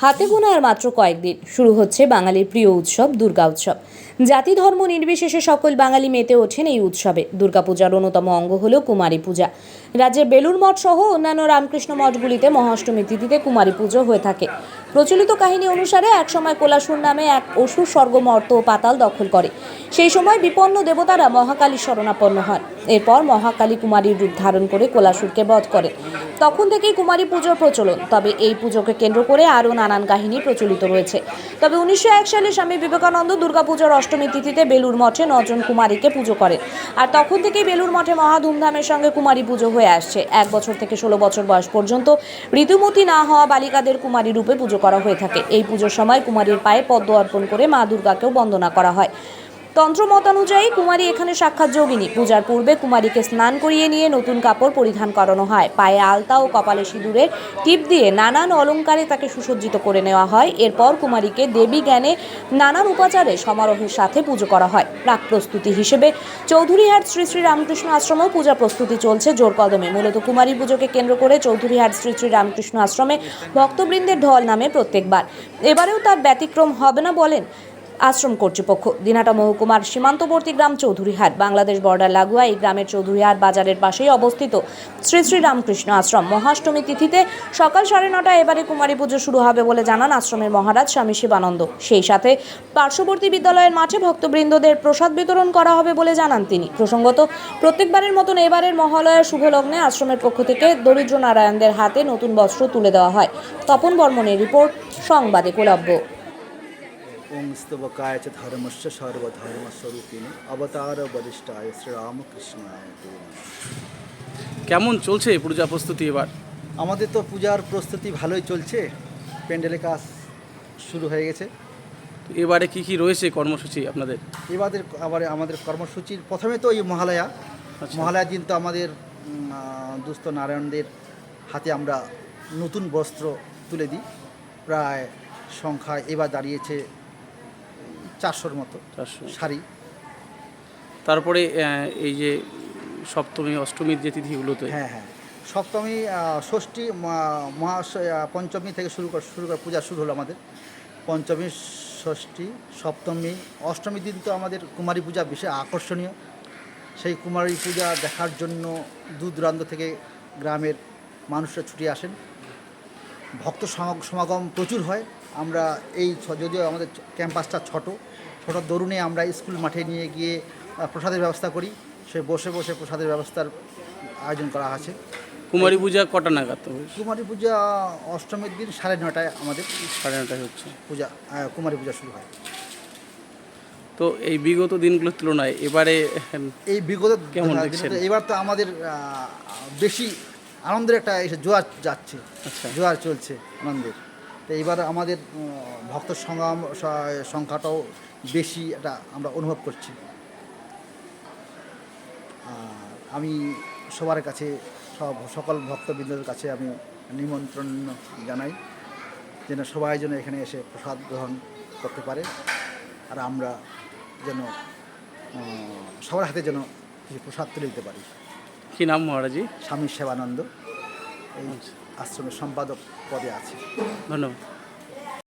হাতে গোনা আর মাত্র কয়েকদিন শুরু হচ্ছে বাঙালির প্রিয় উৎসব দুর্গা উৎসব। জাতি ধর্ম নির্বিশেষে সকল বাঙালি মেতে ওঠেন এই উৎসবে। দুর্গাপূজার অন্যতম অঙ্গ হল কুমারী পূজা। রাজ্যের বেলুড় মঠ সহ অন্যান্য রামকৃষ্ণ মঠগুলিতে মহাষ্টমী তিথিতে কুমারী পুজো হয়ে থাকে। প্রচলিত কাহিনী অনুসারে একসময় কোলাসুর নামে এক অসুর স্বর্গ মর্ত ও পাতাল দখল করে। সেই সময় বিপন্ন দেবতারা মহাকালী শরণাপন্ন হন। এরপর মহাকালী কুমারীর রূপ ধারণ করে কোলাসুরকে বধ করেন। তখন থেকেই কুমারী পুজোর প্রচলন। তবে এই পুজোকে কেন্দ্র করে আরও নানান কাহিনী প্রচলিত রয়েছে। তবে 1901 সালে স্বামী বিবেকানন্দ দুর্গাপূজার অষ্টমী তিথিতে বেলুড় মঠে 9 জন কুমারীকে পুজো করেন। আর তখন থেকেই বেলুড় মঠে মহা ধুমধামের সঙ্গে কুমারী পুজো হয়ে আসছে। 1 বছর থেকে 16 বছর বয়স পর্যন্ত ঋতুমতী না হওয়া বালিকাদের কুমারী রূপে পুজো করা হয়ে থাকে। এই পুজোর সময় কুমারীর পায়ে পদ্ম অর্পণ করে মা দুর্গাকেও বন্দনা করা হয়। তন্ত্র মতানুযায়ী কুমারী এখানে সাক্ষাৎ যোগিনী। পূজার পূর্বে কুমারীকে স্নান করিয়ে নিয়ে নতুন কাপড় পরিধান করানো হয়। পায়ে আলতা ও কপালে সিঁদুরের টিপ দিয়ে নানান অলঙ্কারে তাকে সুসজ্জিত করে নেওয়া হয়। এরপর কুমারীকে দেবী জ্ঞানে নানান উপাচারে সমারোহের সাথে পুজো করা হয়। প্রাক প্রস্তুতি হিসেবে চৌধুরীহাট শ্রী শ্রী রামকৃষ্ণ আশ্রমেও পূজা প্রস্তুতি চলছে জোর কদমে। মূলত কুমারী পুজোকে কেন্দ্র করে চৌধুরীহাট শ্রী শ্রী রামকৃষ্ণ আশ্রমে ভক্তবৃন্দের ঢল নামে প্রত্যেকবার। এবারেও তার ব্যতিক্রম হবে না বলেন আশ্রম কর্তৃপক্ষ। দিনহাটা মহকুমার সীমান্তবর্তী গ্রাম চৌধুরীহাট, বাংলাদেশ বর্ডার লাগোয়া এই গ্রামের চৌধুরীহাট বাজারের পাশেই অবস্থিত শ্রী শ্রী রামকৃষ্ণ আশ্রম। মহাষ্টমী তিথিতে সকাল 9:30টায় এবারে কুমারী পুজো শুরু হবে বলে জানান আশ্রমের মহারাজ স্বামী শিবানন্দ। সেই সাথে পার্শ্ববর্তী বিদ্যালয়ের মাঠে ভক্তবৃন্দদের প্রসাদ বিতরণ করা হবে বলে জানান তিনি। প্রসঙ্গত, প্রত্যেকবারের মতন এবারের মহালয়ার শুভ লগ্নে আশ্রমের পক্ষ থেকে দরিদ্র নারায়ণদের হাতে নতুন বস্ত্র তুলে দেওয়া হয়। তপন বর্মনের রিপোর্ট, সংবাদ একলব্য। ओं स्तवकाय च धर्मस्य सर्वधर्मस्वरूपिणे अवतार वरिष्ठाय শ্রীরামকৃষ্ণায় ते नमः। কেমন চলছে পূজা প্রস্তুতি এবার? আমাদের তো পূজার প্রস্তুতি ভালোই চলছে, প্যান্ডেলের কাজ শুরু হয়ে গেছে। তো এবারে কি রয়েছে কর্মসূচি আপনাদের? আবার আমাদের কর্মসূচির প্রথমে তো এই মহালয়া। মহালয়ার দিন তো আমাদের দুস্থ নারায়ণদের হাতে আমরা নতুন বস্ত্র তুলে দিই। প্রায় সংখ্যা এবার দাঁড়িয়েছে 400-র মতো 400 শাড়ি। তারপরে এই যে সপ্তমী অষ্টমীর যে তিথিগুলোতে হ্যাঁ, সপ্তমী, ষষ্ঠী, পঞ্চমী থেকে শুরু করে পূজা শুরু হলো আমাদের। পঞ্চমী, ষষ্ঠী, সপ্তমী, অষ্টমী দিন তো আমাদের কুমারী পূজা বিশেষ আকর্ষণীয়। সেই কুমারী পূজা দেখার জন্য দূর দূরান্ত থেকে গ্রামের মানুষরা ছুটে আসেন। ভক্ত সমাগম প্রচুর হয়। আমরা যদিও আমাদের ক্যাম্পাসটা ছোট দরুণে আমরা স্কুল মাঠে নিয়ে গিয়ে প্রসাদের ব্যবস্থা করি। সে বসে প্রসাদের ব্যবস্থার আয়োজন করা আছে। কুমারী পূজা কটা নাগাদ? কুমারী পূজা অষ্টমীর দিন 9:30টায় আমাদের 9:30টায় হচ্ছে পূজা, কুমারী পূজা শুরু হয়। তো এই বিগত দিনগুলোর তুলনায় এবারে এই বিগত কেমন দেখছেন? এবার তো আমাদের বেশি আনন্দের একটা জোয়ার যাচ্ছে। আচ্ছা, জোয়ার চলছে আনন্দের। তো এইবার আমাদের ভক্ত সংখ্যাটাও বেশি, এটা আমরা অনুভব করছি। আমি সবার কাছে সকল ভক্তবৃন্দের কাছে আমি নিমন্ত্রণ জানাই যেন সবাই যেন এখানে এসে প্রসাদ গ্রহণ করতে পারে। আর আমরা যেন সবার হাতে যেন কিছু প্রসাদ তুলে দিতে পারি। কি নাম মহারাজি? স্বামী শিবানন্দ, এই আশ্রমের সম্পাদক পদে আছে। ধন্যবাদ।